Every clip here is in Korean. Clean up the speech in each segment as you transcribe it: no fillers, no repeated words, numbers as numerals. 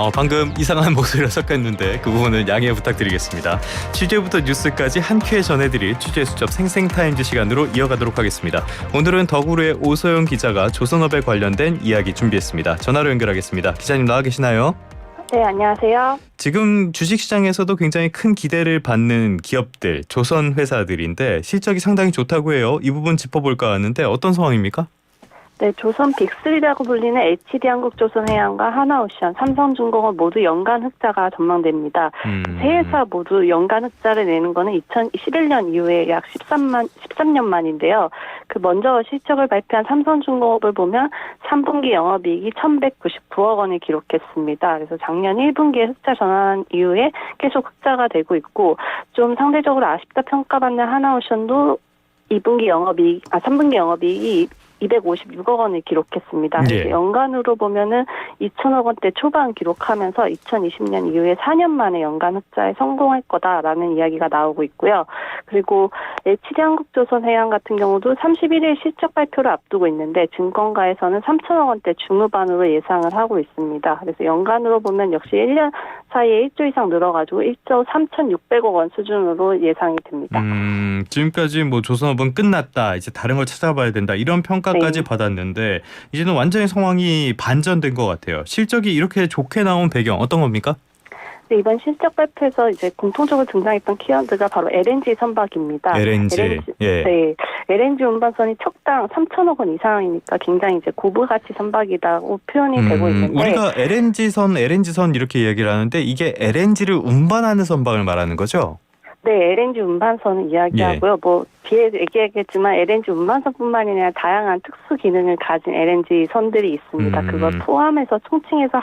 방금 이상한 목소리로 섞였는데 그 부분은 양해 부탁드리겠습니다. 취재부터 뉴스까지 한 큐에 전해드릴 취재 수첩 생생타임즈 시간으로 이어가도록 하겠습니다. 오늘은 더구로의 오소영 기자가 조선업에 관련된 이야기 준비했습니다. 전화로 연결하겠습니다. 기자님 나와 계시나요? 네, 안녕하세요. 지금 주식시장에서도 굉장히 큰 기대를 받는 기업들, 조선 회사들인데 실적이 상당히 좋다고 해요. 이 부분 짚어볼까 하는데 어떤 상황입니까? 네, 조선 빅3라고 불리는 HD한국조선해양과 하나오션, 삼성중공업 모두 연간 흑자가 전망됩니다. 세 회사 모두 연간 흑자를 내는 거는 2011년 이후에 약 13년 만인데요. 먼저 실적을 발표한 삼성중공업을 보면 3분기 영업이익이 1,199억 원을 기록했습니다. 그래서 작년 1분기에 흑자 전환 이후에 계속 흑자가 되고 있고, 좀 상대적으로 아쉽다 평가받는 하나오션도 3분기 영업이익이 256억 원을 기록했습니다. 예. 연간으로 보면은 2천억 원대 초반 기록하면서 2020년 이후에 4년 만에 연간 흑자에 성공할 거다라는 이야기가 나오고 있고요. 그리고 HD한국조선해양 같은 경우도 31일 실적 발표를 앞두고 있는데 증권가에서는 3천억 원대 중후반으로 예상을 하고 있습니다. 그래서 연간으로 보면 역시 1년 사이에 1조 이상 늘어가지고 1조 3,600억 원 수준으로 예상이 됩니다. 지금까지 조선업은 끝났다, 이제 다른 걸 찾아봐야 된다, 이런 평가까지 받았는데 이제는 완전히 상황이 반전된 것 같아요. 실적이 이렇게 좋게 나온 배경 어떤 겁니까? 네, 이번 실적 발표에서 이제 공통적으로 등장했던 키워드가 바로 LNG 선박입니다. LNG. 예. 네, LNG 운반선이 척당 3천억 원 이상이니까 굉장히 이제 고부가치 선박이라고 표현이 되고 있는데, 우리가 LNG선 이렇게 얘기를 하는데 이게 LNG를 운반하는 선박을 말하는 거죠? 네, LNG 운반선을 이야기하고요. 뒤에 얘기하겠지만 LNG 운반선뿐만이 아니라 다양한 특수 기능을 가진 LNG 선들이 있습니다. 그걸 포함해서 총칭해서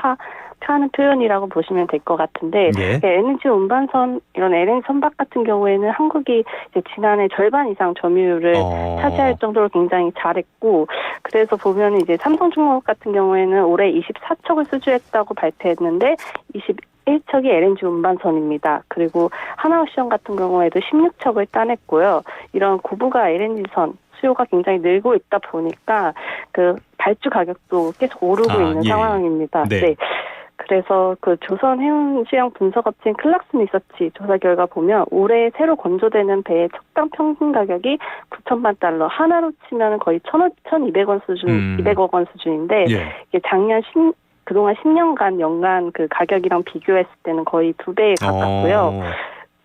하는 표현이라고 보시면 될 것 같은데, 예. LNG 운반선, 이런 LNG 선박 같은 경우에는 한국이 이제 지난해 절반 이상 점유율을 차지할 정도로 굉장히 잘했고, 그래서 보면 이제 삼성중공업 같은 경우에는 올해 24척을 수주했다고 발표했는데 21척이 LNG 운반선입니다. 그리고 하나오션 같은 경우에도 16척을 따냈고요. 이런 고부가 LNG선 수요가 굉장히 늘고 있다 보니까 발주 가격도 계속 오르고 있는 상황입니다. 네. 그래서 조선 해운시장 분석업체인 클락스 리서치 조사 결과 보면 올해 새로 건조되는 배의 척당 평균 가격이 9천만 달러, 하나로 치면 거의 1,200원 수준, 200억 원 수준인데, 이게 그동안 10년간 연간 가격이랑 비교했을 때는 거의 2배에 가깝고요.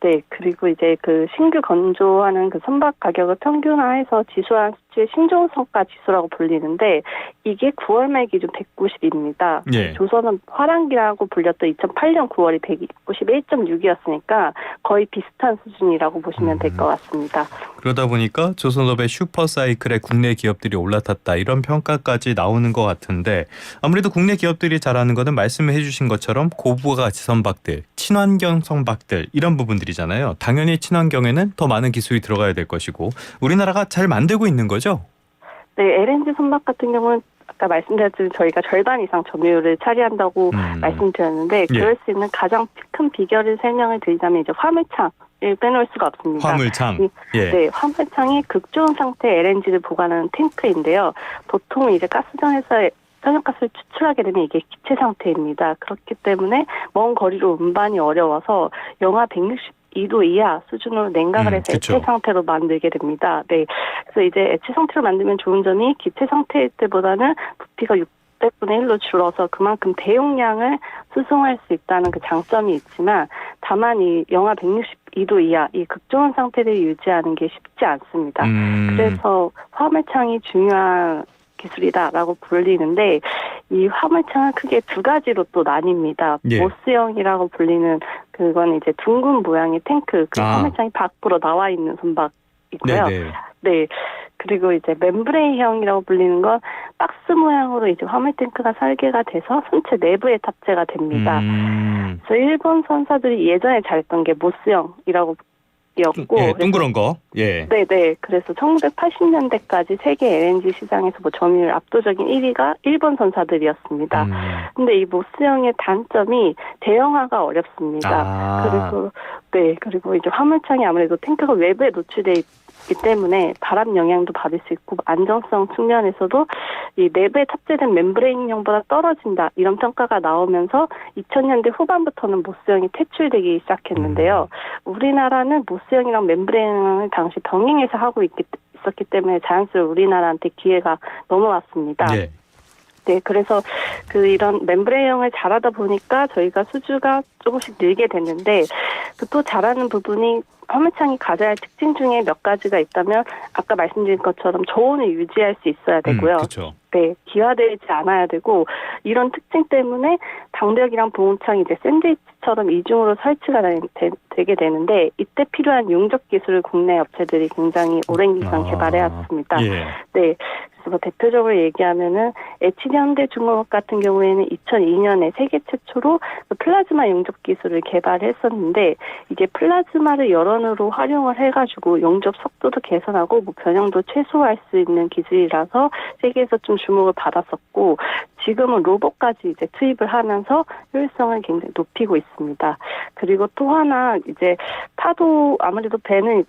네, 그리고 이제 신규 건조하는 선박 가격을 평균화해서 지수한 수치의 신종성가 지수라고 불리는데, 이게 9월 말 기준 190입니다. 예. 조선은 화랑기라고 불렸던 2008년 9월이 191.6이었으니까 거의 비슷한 수준이라고 보시면 될 것 같습니다. 그러다 보니까 조선업의 슈퍼사이클에 국내 기업들이 올라탔다, 이런 평가까지 나오는 것 같은데, 아무래도 국내 기업들이 잘하는 거는 말씀해 주신 것처럼 고부가치 선박들, 친환경 선박들, 이런 부분들이잖아요. 당연히 친환경에는 더 많은 기술이 들어가야 될 것이고 우리나라가 잘 만들고 있는 거죠? 네, LNG 선박 같은 경우는 아까 말씀드렸듯이 저희가 절반 이상 점유율을 차지한다고 말씀드렸는데, 그럴 수 있는 가장 큰 비결을 설명을 드리자면 이제 화물창을 빼놓을 수가 없습니다. 화물창. 네, 화물창이 극저온 상태 LNG를 보관하는 탱크인데요. 보통 이제 가스전에서 천연가스를 추출하게 되면 이게 기체 상태입니다. 그렇기 때문에 먼 거리로 운반이 어려워서 영하 162도 이하 수준으로 냉각을 해서 그쵸. 액체 상태로 만들게 됩니다. 네, 그래서 이제 액체 상태로 만들면 좋은 점이 기체 상태일 때보다는 부피가 600분의 1로 줄어서 그만큼 대용량을 수송할 수 있다는 장점이 있지만, 다만 이 영하 162도 이하 이 극저온 상태를 유지하는 게 쉽지 않습니다. 그래서 화물창이 중요한 기술이다라고 불리는데, 이 화물창은 크게 두 가지로 또 나뉩니다. 모스형이라고 불리는 그건 이제 둥근 모양의 탱크, 화물창이 밖으로 나와 있는 선박이고요. 네. 그리고 이제 멤브레인형이라고 불리는 건 박스 모양으로 이제 화물 탱크가 설계가 돼서 선체 내부에 탑재가 됩니다. 그래서 일본 선사들이 예전에 잘했던 게 모스형이라고 기업이었고, 예, 둥그런 거. 예. 네네. 그래서 1980년대까지 세계 LNG 시장에서 뭐 점유율 압도적인 1위가 일본 선사들이었습니다. 근데 이 모스형의 단점이 대형화가 어렵습니다. 그리고 이제 화물창이 아무래도 탱크가 외부에 노출돼 있기 때문에 바람 영향도 받을 수 있고 안정성 측면에서도 이 내부에 탑재된 멤브레인형보다 떨어진다 이런 평가가 나오면서 2000년대 후반부터는 모스형이 퇴출되기 시작했는데요. 우리나라는 모스형이랑 멤브레인형을 당시 병행해서 하고 있었기 때문에 자연스레 우리나라한테 기회가 넘어왔습니다. 예. 네, 그래서 이런 멤브레인형을 잘하다 보니까 저희가 수주가 조금씩 늘게 됐는데 또 잘하는 부분이 화물창이 가져야 할 특징 중에 몇 가지가 있다면 아까 말씀드린 것처럼 저온을 유지할 수 있어야 되고요. 그렇죠. 네, 기화되지 않아야 되고 이런 특징 때문에 방벽이랑 보온창이 이제 샌드위치처럼 이중으로 설치가 되게 되는데 이때 필요한 용접 기술을 국내 업체들이 굉장히 오랜 기간 개발해왔습니다. 예. 네. 뭐 대표적으로 얘기하면은 HD현대중공업 같은 경우에는 2002년에 세계 최초로 플라즈마 용접 기술을 개발했었는데 이게 플라즈마를 열원으로 활용을 해가지고 용접 속도도 개선하고 뭐 변형도 최소화할 수 있는 기술이라서 세계에서 좀 주목을 받았었고 지금은 로봇까지 이제 투입을 하면서 효율성을 굉장히 높이고 있습니다. 그리고 또 하나 이제 아무래도 배는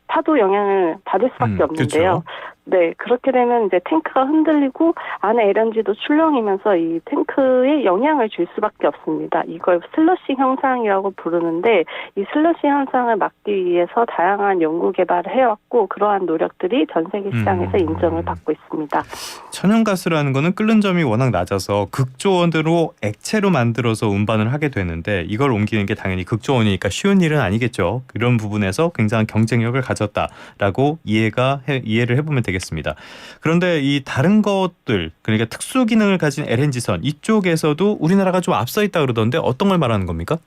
파도 영향을 받을 수밖에 없는데요. 그렇죠. 네, 그렇게 되면 이제 탱크가 흔들리고 안에 LNG도 출렁이면서 이 탱크에 영향을 줄 수밖에 없습니다. 이걸 슬러시 현상이라고 부르는데 이 슬러시 현상을 막기 위해서 다양한 연구 개발을 해왔고 그러한 노력들이 전 세계 시장에서 인정을 받고 있습니다. 천연가스라는 거는 끓는 점이 워낙 낮아서 극조원으로 액체로 만들어서 운반을 하게 되는데 이걸 옮기는 게 당연히 극조원이니까 쉬운 일은 아니겠죠. 이런 부분에서 굉장한 경쟁력을 가졌다라고 이해를 해보면 되겠습니다. 그런데 이 다른 것들 그러니까 특수 기능을 가진 LNG선 이쪽에서도 우리나라가 좀 앞서 있다 그러던데 어떤 걸 말하는 겁니까?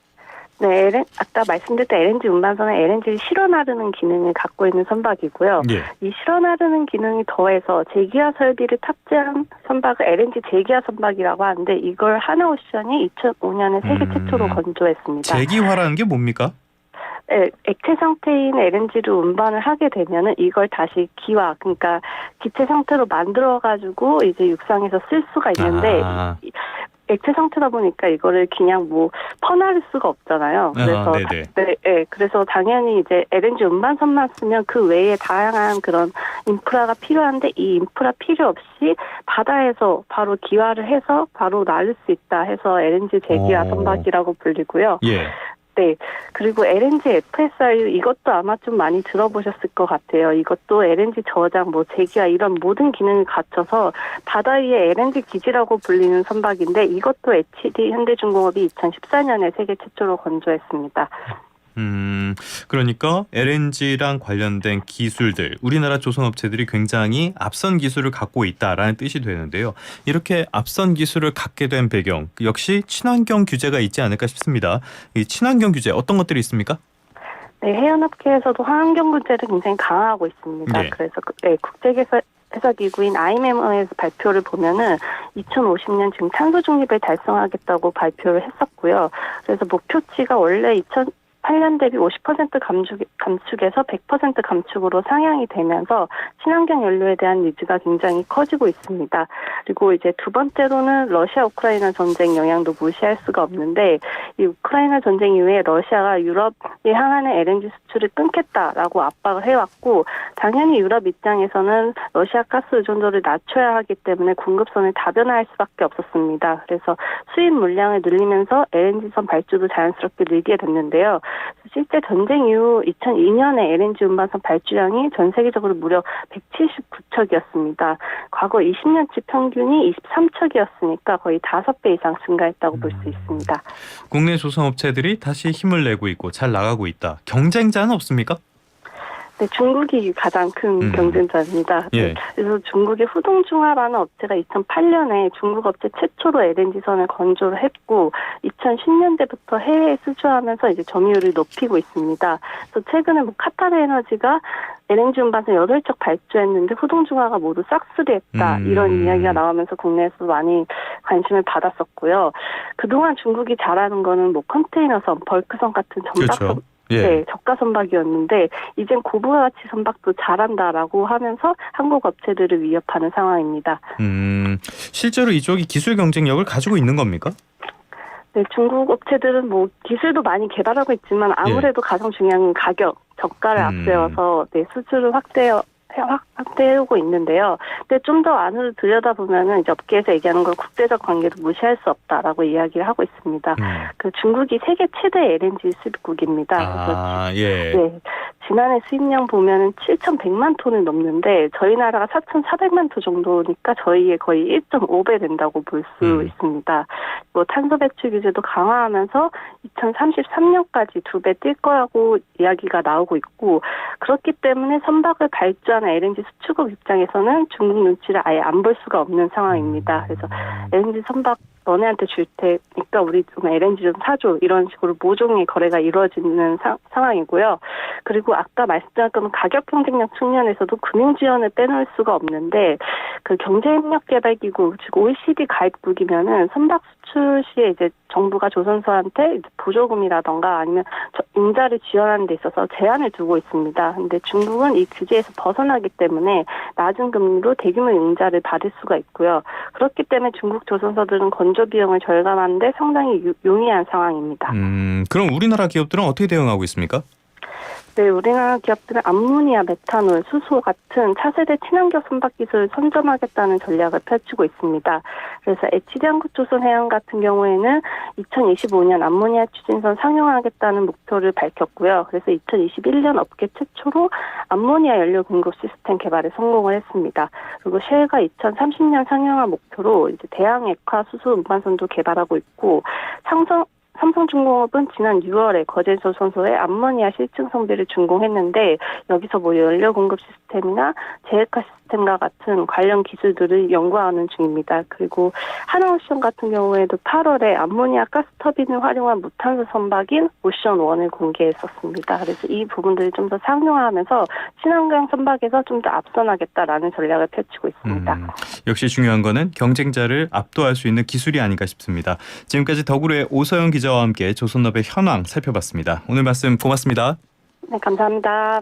네, 아까 말씀드렸던 LNG 운반선은 LNG를 실어 나르는 기능을 갖고 있는 선박이고요. 예. 이 실어 나르는 기능이 더해서 제기화 설비를 탑재한 선박을 LNG 제기화 선박이라고 하는데 이걸 하나오션이 2005년에 세계 최초로 건조했습니다. 제기화라는 게 뭡니까? 네, 액체 상태인 LNG를 운반을 하게 되면은 이걸 다시 기화, 그러니까 기체 상태로 만들어가지고 이제 육상에서 쓸 수가 있는데 액체 상태다 보니까 이거를 그냥 뭐 퍼나를 수가 없잖아요. 그래서 그래서 당연히 이제 LNG 운반선만 쓰면 그 외에 다양한 그런 인프라가 필요한데 이 인프라 필요 없이 바다에서 바로 기화를 해서 바로 나를 수 있다 해서 LNG 제기화 선박이라고 불리고요. 예. 네. 그리고 LNG FSRU 이것도 아마 좀 많이 들어보셨을 것 같아요. 이것도 LNG 저장, 제기화 이런 모든 기능을 갖춰서 바다 위에 LNG 기지라고 불리는 선박인데 이것도 HD 현대중공업이 2014년에 세계 최초로 건조했습니다. 그러니까 LNG랑 관련된 기술들 우리나라 조선업체들이 굉장히 앞선 기술을 갖고 있다라는 뜻이 되는데요. 이렇게 앞선 기술을 갖게 된 배경 역시 친환경 규제가 있지 않을까 싶습니다. 이 친환경 규제 어떤 것들이 있습니까? 네, 해양업계에서도 환경 규제를 굉장히 강화하고 있습니다. 네. 그래서 국제회사기구인 IMO에서 발표를 보면은 2050년 지금 탄소 중립을 달성하겠다고 발표를 했었고요. 그래서 목표치가 원래 2008년 대비 50% 감축에서 100% 감축으로 상향이 되면서 친환경 연료에 대한 니즈가 굉장히 커지고 있습니다. 그리고 이제 두 번째로는 러시아 우크라이나 전쟁 영향도 무시할 수가 없는데 이 우크라이나 전쟁 이후에 러시아가 유럽에 향하는 LNG 수출을 끊겠다라고 압박을 해왔고 당연히 유럽 입장에서는 러시아 가스 의존도를 낮춰야 하기 때문에 공급선을 다변화할 수밖에 없었습니다. 그래서 수입 물량을 늘리면서 LNG선 발주도 자연스럽게 늘게 됐는데요. 실제 전쟁 이후 2002년에 LNG 운반선 발주량이 전 세계적으로 무려 179척이었습니다. 과거 20년치 평균이 23척이었으니까 거의 5배 이상 증가했다고 볼 수 있습니다. 국내 조선업체들이 다시 힘을 내고 있고 잘 나가고 있다. 경쟁자는 없습니까? 네, 중국이 가장 큰 경쟁자입니다. 예. 네, 그래서 중국의 후동중화라는 업체가 2008년에 중국 업체 최초로 LNG선을 건조를 했고 2010년대부터 해외에 수주하면서 이제 점유율을 높이고 있습니다. 그래서 최근에 카타르 에너지가 LNG 운반선 8척 발주했는데 후동중화가 모두 싹쓸이했다 이런 이야기가 나오면서 국내에서 많이 관심을 받았었고요. 그동안 중국이 잘하는 거는 컨테이너선, 벌크선 같은 전박선 그렇죠. 예. 저가 선박이었는데 이젠 고부가 가치 선박도 잘한다라고 하면서 한국 업체들을 위협하는 상황입니다. 실제로 이쪽이 기술 경쟁력을 가지고 있는 겁니까? 네, 중국 업체들은 뭐 기술도 많이 개발하고 있지만 아무래도 가장 중요한 건 가격, 저가를 앞세워서 수출을 확대하고 있는데요. 근데 좀 더 안으로 들여다보면은 이제 업계에서 얘기하는 걸 국제적 관계도 무시할 수 없다라고 이야기를 하고 있습니다. 그 중국이 세계 최대 LNG 수입국입니다. 네, 지난해 수입량 보면은 7,100만 톤을 넘는데 저희 나라가 4,400만 톤 정도니까 저희의 거의 1.5배 된다고 볼 수 있습니다. 뭐 탄소 배출 규제도 강화하면서 2033년까지 2배 뛸 거라고 이야기가 나오고 있고 그렇기 때문에 선박을 발주하는 LNG 수출국 입장에서는 중국 눈치를 아예 안 볼 수가 없는 상황입니다. 그래서 LNG 선박 너네한테 줄 테니까 우리 좀 LNG 좀 사줘 이런 식으로 모종의 거래가 이루어지는 상황이고요. 그리고 아까 말씀드린 것처럼 가격 경쟁력 측면에서도 금융 지원을 빼놓을 수가 없는데 그 경제협력개발기구 즉 OECD 가입국이면은 선박 수출 시에 이제 정부가 조선소한테 보조금이라던가 아니면 잉자를 지원하는 데 있어서 제한을 두고 있습니다. 근데 중국은 이 규제에서 벗어나기 때문에 낮은 금리로 대규모 잉자를 받을 수가 있고요. 그렇기 때문에 중국 조선소들은 건조 비용을 절감하는데 상당히 용이한 상황입니다. 그럼 우리나라 기업들은 어떻게 대응하고 있습니까? 네, 우리나라 기업들은 암모니아, 메탄올, 수소 같은 차세대 친환경 선박 기술을 선점하겠다는 전략을 펼치고 있습니다. 그래서 HD 한국조선해양 같은 경우에는 2025년 암모니아 추진선 상용하겠다는 목표를 밝혔고요. 그래서 2021년 업계 최초로 암모니아 연료 공급 시스템 개발에 성공을 했습니다. 그리고 쉘가 2030년 상용화 목표로 이제 대양 액화 수소 운반선도 개발하고 있고 삼성중공업은 지난 6월에 거제조선소에 암모니아 실증 성비를 준공했는데 여기서 뭐 연료 공급 시스템이나 제액화 시스템과 같은 관련 기술들을 연구하는 중입니다. 그리고 하나오션 같은 경우에도 8월에 암모니아 가스터빈을 활용한 무탄소 선박인 오션1을 공개했었습니다. 그래서 이 부분들을 좀 더 상용화하면서 친환경 선박에서 좀 더 앞서나겠다라는 전략을 펼치고 있습니다. 역시 중요한 거는 경쟁자를 압도할 수 있는 기술이 아닌가 싶습니다. 지금까지 더구로의 오서영 기자와 함께 조선업의 현황 살펴봤습니다. 오늘 말씀 고맙습니다. 네, 감사합니다.